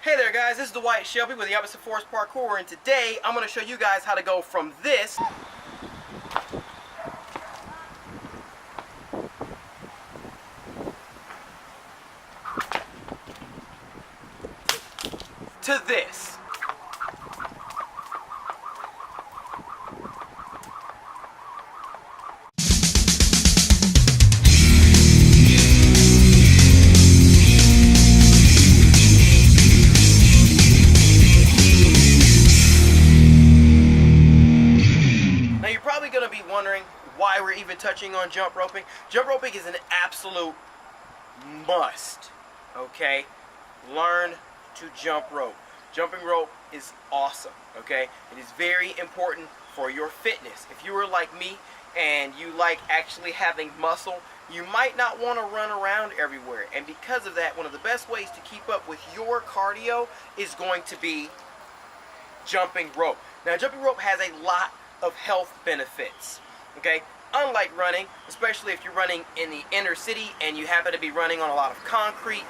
Hey there guys, this is Dwight Shelby with the OppositeForceParkour, and today I'm going to show you guys how to go from this to this. Going to be wondering why we're even touching on jump roping. Jump roping is an absolute must. Okay, learn to jump rope. Jumping rope is awesome. Okay, it is very important for your fitness. If you are like me and you like actually having muscle, you might not want to run around everywhere, and because of that, one of the best ways to keep up with your cardio is going to be jumping rope. Now, jumping rope has a lot of health benefits, okay? Unlike running, especially if you're running in the inner city and you happen to be running on a lot of concrete,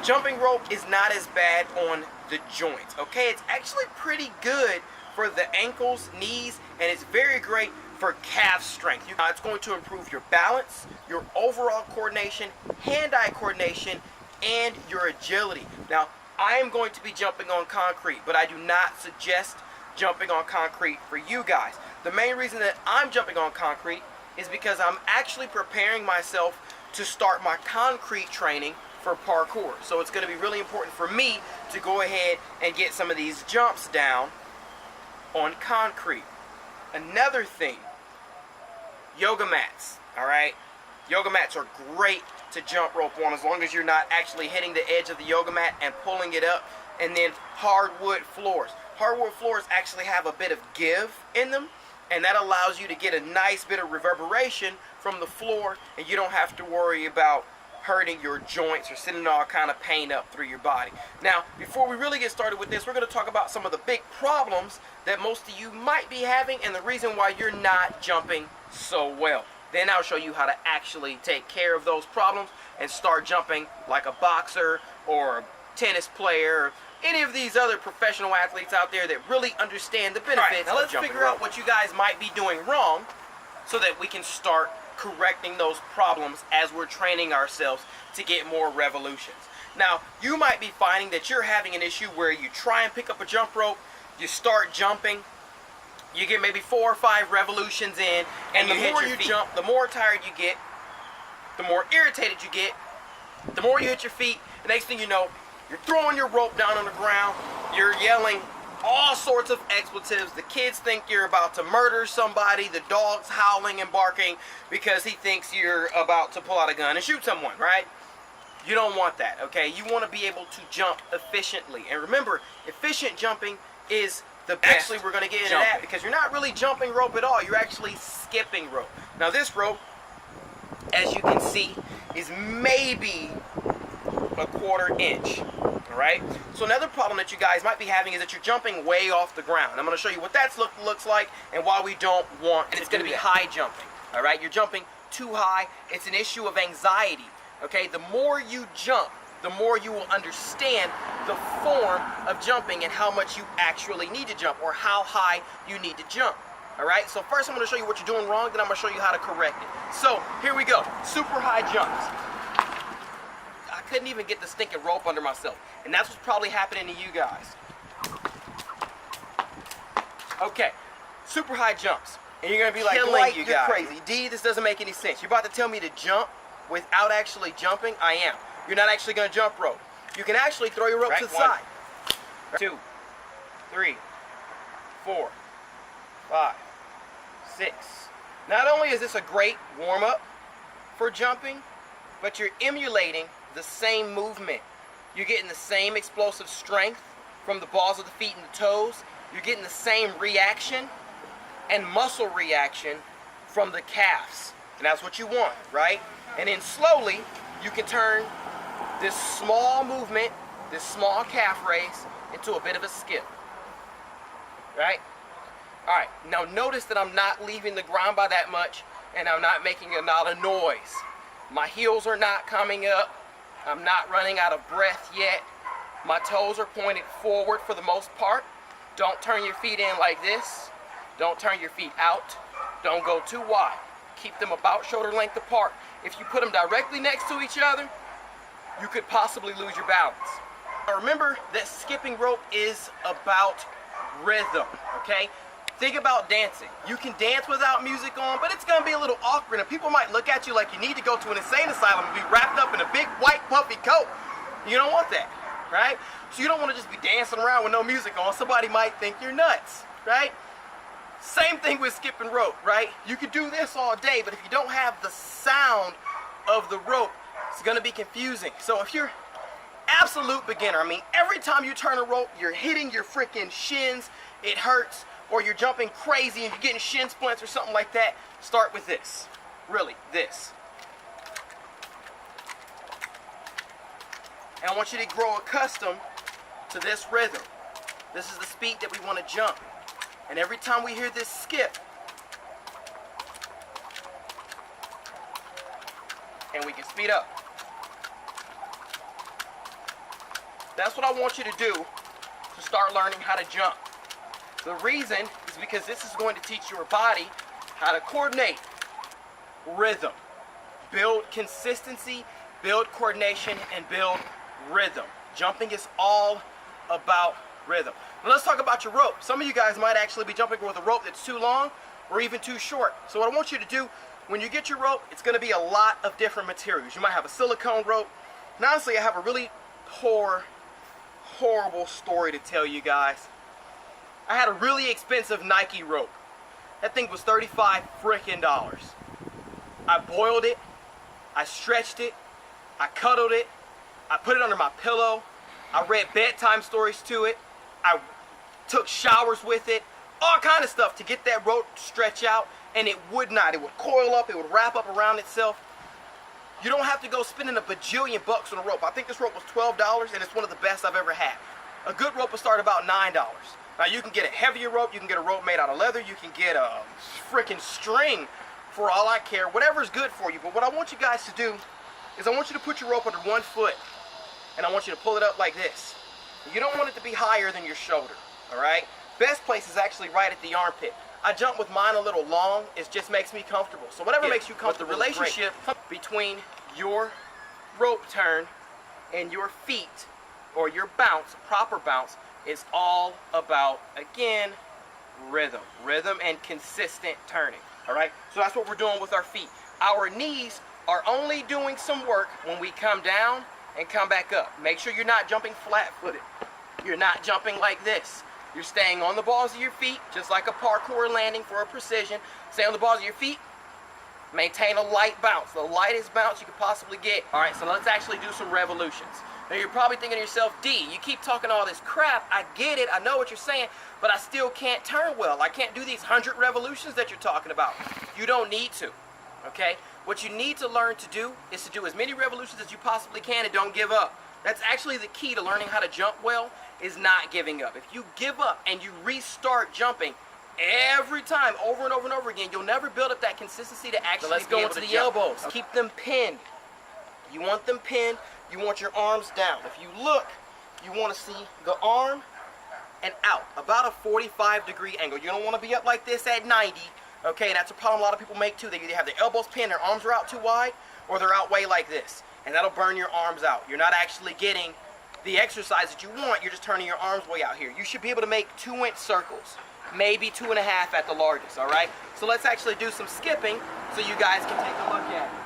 jumping rope is not as bad on the joints, okay? It's actually pretty good for the ankles, knees, and it's very great for calf strength. It's going to improve your balance, your overall coordination, hand-eye coordination, and your agility. Now, I am going to be jumping on concrete, but I do not suggest jumping on concrete for you guys. The main reason that I'm jumping on concrete is because I'm actually preparing myself to start my concrete training for parkour. So it's going to be really important for me to go ahead and get some of these jumps down on concrete. Another thing, yoga mats, alright? Yoga mats are great to jump rope on as long as you're not actually hitting the edge of the yoga mat and pulling it up. And then hardwood floors. Hardwood floors actually have a bit of give in them, and that allows you to get a nice bit of reverberation from the floor, and you don't have to worry about hurting your joints or sending all kind of pain up through your body. Now, before we really get started with this, we're going to talk about some of the big problems that most of you might be having and the reason why you're not jumping so well. Then I'll show you how to actually take care of those problems and start jumping like a boxer or a tennis player, or any of these other professional athletes out there that really understand the benefits. Now let's figure out what you guys might be doing wrong so that we can start correcting those problems as we're training ourselves to get more revolutions. Now, you might be finding that you're having an issue where you try and pick up a jump rope, you start jumping, you get maybe 4 or 5 revolutions in, and the more you jump, the more tired you get, the more irritated you get, the more you hit your feet. The next thing you know, you're throwing your rope down on the ground, you're yelling all sorts of expletives, the kids think you're about to murder somebody, the dog's howling and barking because he thinks you're about to pull out a gun and shoot someone, right? You don't want that, okay? You want to be able to jump efficiently. And remember, efficient jumping is the best. Actually, we're going to get into that because you're not really jumping rope at all, you're actually skipping rope. Now this rope, as you can see, is maybe a 1/4 inch. Alright? So another problem that you guys might be having is that you're jumping way off the ground. I'm going to show you what that looks like and why we don't want to. It's going to be high jumping. Alright? You're jumping too high. It's an issue of anxiety. Okay? The more you jump, the more you will understand the form of jumping and how much you actually need to jump or how high you need to jump. Alright? So first I'm going to show you what you're doing wrong, then I'm going to show you how to correct it. So here we go. Super high jumps. Couldn't even get the stinking rope under myself, and that's what's probably happening to you guys. Okay, super high jumps, and you're gonna be like, Dwight, you're crazy. D, this doesn't make any sense. You're about to tell me to jump without actually jumping? I am. You're not actually gonna jump rope. You can actually throw your rope to the side. 2, 3, 4, 5, 6. Not only is this a great warm-up for jumping, but you're emulating the same movement. You're getting the same explosive strength from the balls of the feet and the toes. You're getting the same reaction and muscle reaction from the calves. And that's what you want, right? And then slowly, you can turn this small movement, this small calf raise, into a bit of a skip. Right? Alright, now notice that I'm not leaving the ground by that much, and I'm not making a lot of noise. My heels are not coming up. I'm not running out of breath yet. My toes are pointed forward for the most part. Don't turn your feet in like this. Don't turn your feet out. Don't go too wide. Keep them about shoulder length apart. If you put them directly next to each other, you could possibly lose your balance. Now remember that skipping rope is about rhythm, okay? Think about dancing. You can dance without music on, but it's gonna be a little awkward and people might look at you like you need to go to an insane asylum and be wrapped up in a big white puffy coat. You don't want that, right? So you don't wanna just be dancing around with no music on. Somebody might think you're nuts, right? Same thing with skipping rope, right? You could do this all day, but if you don't have the sound of the rope, it's gonna be confusing. So if you're absolute beginner, I mean, every time you turn a rope, you're hitting your freaking shins, it hurts, or you're jumping crazy and you're getting shin splints or something like that, start with this. Really, this. And I want you to grow accustomed to this rhythm. This is the speed that we want to jump. And every time we hear this skip, and we can speed up. That's what I want you to do to start learning how to jump. The reason is because this is going to teach your body how to coordinate rhythm. Build consistency, build coordination, and build rhythm. Jumping is all about rhythm. Now let's talk about your rope. Some of you guys might actually be jumping with a rope that's too long or even too short. So what I want you to do, when you get your rope, it's going to be a lot of different materials. You might have a silicone rope. And honestly, I have a really horrible story to tell you guys. I had a really expensive Nike rope. That thing was $35 freaking. I boiled it, I stretched it, I cuddled it, I put it under my pillow, I read bedtime stories to it, I took showers with it, all kind of stuff to get that rope to stretch out, and it would not. It would coil up, it would wrap up around itself. You don't have to go spending a bajillion bucks on a rope. I think this rope was $12 and it's one of the best I've ever had. A good rope will start about $9. Now you can get a heavier rope, you can get a rope made out of leather, you can get a freaking string for all I care, whatever's good for you. But what I want you guys to do is I want you to put your rope under one foot and I want you to pull it up like this. You don't want it to be higher than your shoulder, all right? Best place is actually right at the armpit. I jump with mine a little long, it just makes me comfortable. So whatever makes you comfortable. But the relationship between your rope turn and your feet or your bounce, proper bounce, is all about, again, rhythm. Rhythm and consistent turning, all right? So that's what we're doing with our feet. Our knees are only doing some work when we come down and come back up. Make sure you're not jumping flat-footed. You're not jumping like this. You're staying on the balls of your feet, just like a parkour landing for a precision. Stay on the balls of your feet. Maintain a light bounce, the lightest bounce you could possibly get. All right, so let's actually do some revolutions. Now you're probably thinking to yourself, D, you keep talking all this crap. I get it, I know what you're saying, but I still can't turn well. I can't do these 100 revolutions that you're talking about. You don't need to, okay? What you need to learn to do is to do as many revolutions as you possibly can and don't give up. That's actually the key to learning how to jump well, is not giving up. If you give up and you restart jumping every time, over and over and over again, you'll never build up that consistency to actually be able to jump. Let's go into the elbows. Keep them pinned. You want them pinned. You want your arms down. If you look, you want to see the arm and out, about a 45-degree angle. You don't want to be up like this at 90. Okay, that's a problem a lot of people make too. They either have their elbows pinned, their arms are out too wide, or they're out way like this. And that'll burn your arms out. You're not actually getting the exercise that you want. You're just turning your arms way out here. You should be able to make 2-inch circles, maybe 2.5 at the largest, all right? So let's actually do some skipping so you guys can take a look at it.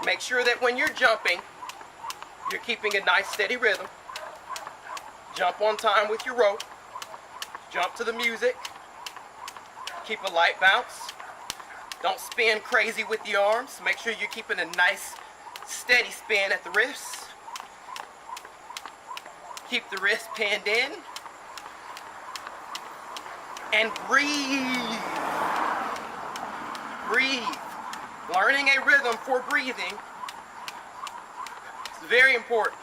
Make sure that when you're jumping, you're keeping a nice steady rhythm. Jump on time with your rope. Jump to the music. Keep a light bounce. Don't spin crazy with the arms. Make sure you're keeping a nice steady spin at the wrists. Keep the wrist pinned in. And breathe. breathe. Learning a rhythm for breathing is very important.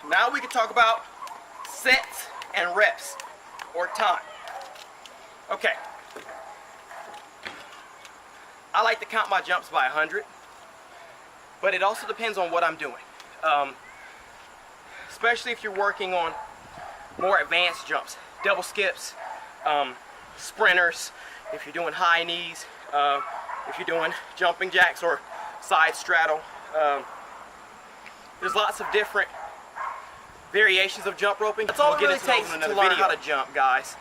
Now we can talk about sets and reps, or time. Okay. I like to count my jumps by 100, but it also depends on what I'm doing. Especially if you're working on more advanced jumps, double skips, sprinters, if you're doing high knees, if you're doing jumping jacks or side straddle. There's lots of different variations of jump roping. That's all it really takes to learn how to jump, guys.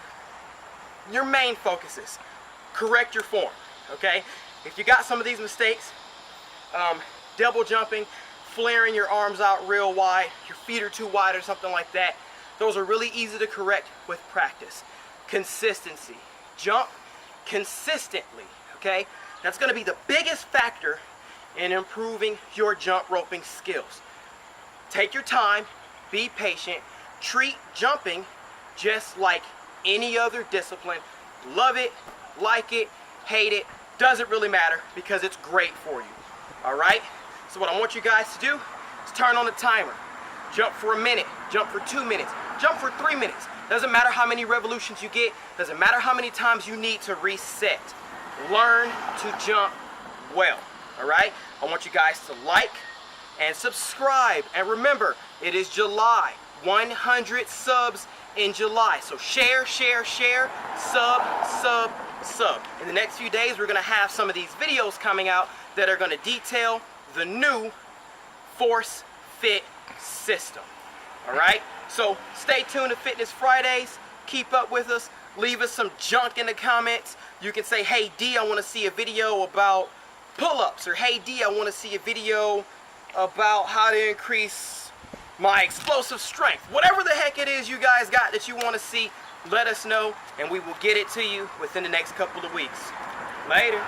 Your main focus is correct your form, okay? If you got some of these mistakes, double jumping, flaring your arms out real wide, your feet are too wide or something like that, those are really easy to correct with practice. Consistency. Jump consistently, okay? That's going to be the biggest factor in improving your jump roping skills. Take your time, be patient, treat jumping just like any other discipline. Love it, like it, hate it, doesn't really matter because it's great for you. Alright? So what I want you guys to do is turn on the timer. Jump for a minute, jump for 2 minutes, jump for 3 minutes. Doesn't matter how many revolutions you get, doesn't matter how many times you need to reset. Learn to jump well. Alright? I want you guys to like and subscribe. And remember, it is July. 100 subs in July. So share, share, share, sub, sub, sub. In the next few days, we're going to have some of these videos coming out that are going to detail the new Force Fit system. Alright? So stay tuned to Fitness Fridays. Keep up with us. Leave us some junk in the comments. You can say, hey D, I want to see a video about pull-ups, or hey D, I want to see a video about how to increase my explosive strength. Whatever the heck it is you guys got that you want to see, let us know and we will get it to you within the next couple of weeks. Later.